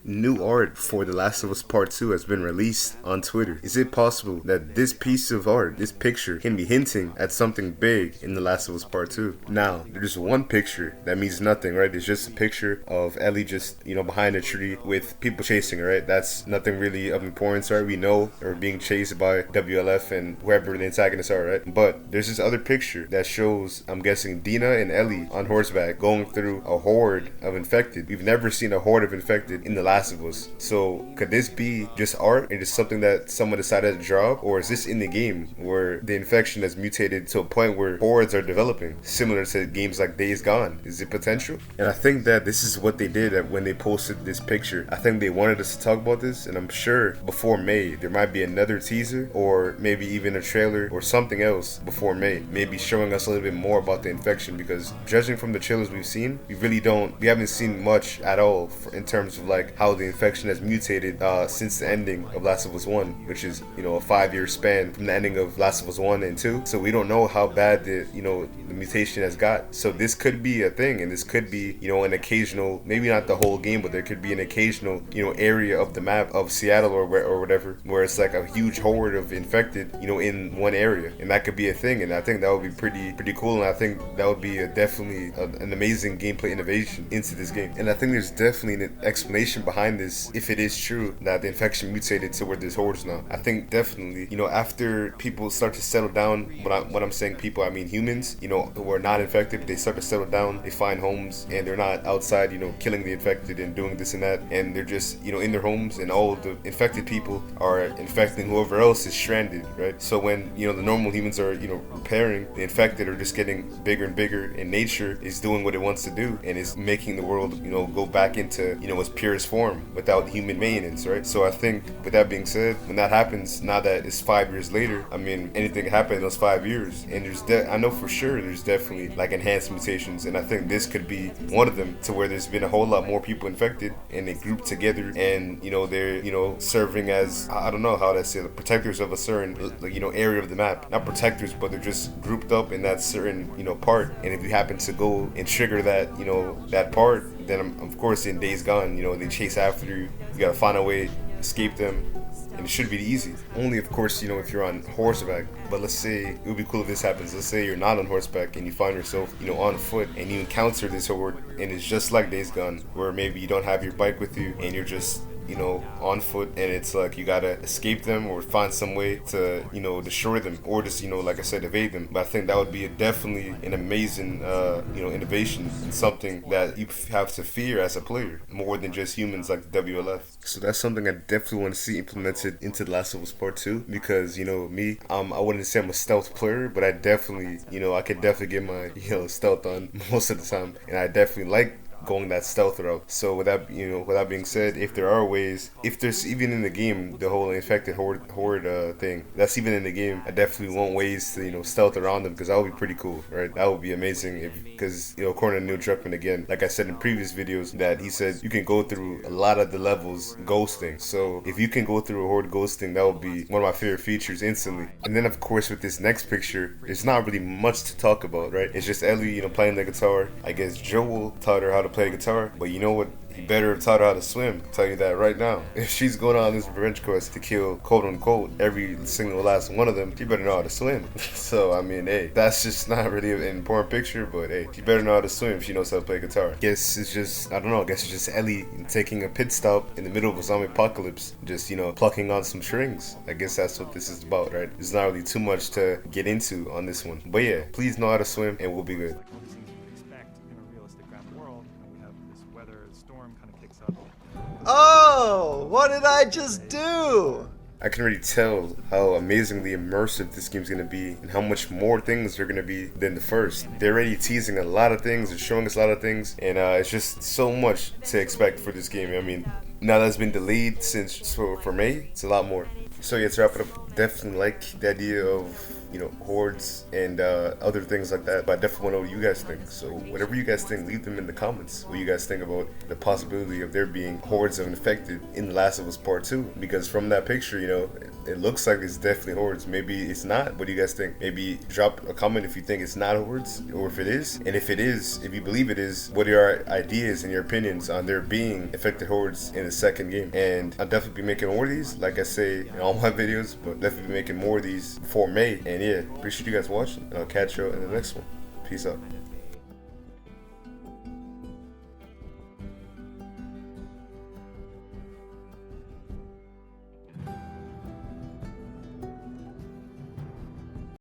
new art for The Last of Us Part 2 has been released on Twitter. Is it possible that this piece of art, this picture, can be hinting at something big in The Last of Us Part 2? Now, there's one picture that means nothing, right? It's just a picture of Ellie just, behind a tree with people chasing her, right? That's nothing really of importance, right? We know they're being chased by WLF and whoever the antagonists are, right? But there's this other picture that shows, I'm guessing, Dina and Ellie on horseback going through a horde of infected. We've never seen a horde of infected in The Last of Us. So could this be just art and just something that someone decided to draw? Or is this in the game where the infection has mutated to a point where hordes are developing, similar to games like Days Gone? Is it potential? And I think that this is what they did when they posted this picture. I think they wanted us to talk about this, and I'm sure before May there might be another teaser or maybe even a trailer or something else before May, maybe showing us a little bit more about the infection, because judging from the trailers we've seen, we haven't seen much at all in terms of like how the infection has mutated since the ending of Last of Us 1, which is a 5-year span from the ending of Last of Us 1 and 2. So we don't know how bad the mutation has got. So this could be a thing, and this could be an occasional, maybe not the whole game, but there could be an occasional area of the map of Seattle or whatever, where it's like a huge horde of infected in one area, and that could be a thing. And I think that would be pretty cool, and I think that would be definitely an amazing gameplay innovation into this game. And I think there's definitely an explanation behind this if it is true that the infection mutated to where there's hordes now. I think definitely after people start to settle down, when I'm saying people, I mean humans, who are not infected, they start to settle down, they find homes, and they're not outside killing the infected and doing this and that, and they're just in their homes, and all the infected people are infecting whoever else is stranded, right? So when the normal humans are repairing, the infected are just getting bigger and bigger, and nature is doing what it wants to do, and is making the world go back into its purest form without human maintenance, right? So I think, with that being said, when that happens, now that it's 5 years later, I mean, anything can happen in those 5 years, and I know for sure there's definitely like enhanced mutations, and I think this could be one of them, to where there's been a whole lot more people infected, and they group together, and they're serving as, I don't know how to say it, protectors of a certain area of the map. Not protectors, but they're just grouped up in that certain part, and if you happen to go and trigger that that part, then of course in Days Gone they chase after you. You gotta find a way to escape them, and it should be easy. Only of course if you're on horseback. But let's say it would be cool if this happens. Let's say you're not on horseback and you find yourself on foot, and you encounter this horde, and it's just like Days Gone, where maybe you don't have your bike with you and you're just on foot, and it's like you gotta escape them or find some way to destroy them, or just like I said, evade them. But I think that would be definitely an amazing innovation, and something that you have to fear as a player more than just humans like the WLF. So that's something I definitely want to see implemented into The Last of Us Part 2, because me, I wouldn't say I'm a stealth player, but I definitely I could definitely get my stealth on most of the time, and I definitely like going that stealth route. So with that being said, if there are ways, if there's even in the game the whole infected horde thing, that's even in the game, I definitely want ways to stealth around them, because that would be pretty cool, right? That would be amazing, because according to Neil Druckmann, again, like I said in previous videos, that he said you can go through a lot of the levels ghosting. So if you can go through a horde ghosting, that would be one of my favorite features instantly. And then of course with this next picture, there's not really much to talk about, right? It's just Ellie playing the guitar. I guess Joel taught her how to play guitar, but you know what? He better have taught her how to swim. I'll tell you that right now. If she's going on this revenge quest to kill, quote unquote, every single last one of them, she better know how to swim. So I mean, hey, that's just not really an important picture, but hey, she better know how to swim if she knows how to play guitar. Guess it's just, I don't know, I guess it's just Ellie taking a pit stop in the middle of a zombie apocalypse, just plucking on some strings. I guess that's what this is about, right? There's not really too much to get into on this one, but yeah, please know how to swim and we'll be good. Oh, what did I just do? I can already tell how amazingly immersive this game's gonna be, and how much more things are gonna be than the first. They're already teasing a lot of things, they're showing us a lot of things, and it's just so much to expect for this game. I mean, now that it's been delayed since for May, it's a lot more. So yeah, to wrap it up, definitely like the idea of hordes and other things like that, but I definitely want to know what you guys think. So whatever you guys think, leave them in the comments. What you guys think about the possibility of there being hordes of infected in The Last of Us Part 2, because from that picture, it looks like it's definitely Hordes. Maybe it's not. What do you guys think? Maybe drop a comment if you think it's not Hordes, or if it is. And if it is, if you believe it is, what are your ideas and your opinions on there being infected Hordes in the second game? And I'll definitely be making more of these, like I say in all my videos, but definitely be making more of these before May. And yeah, appreciate you guys watching, and I'll catch you in the next one. Peace out.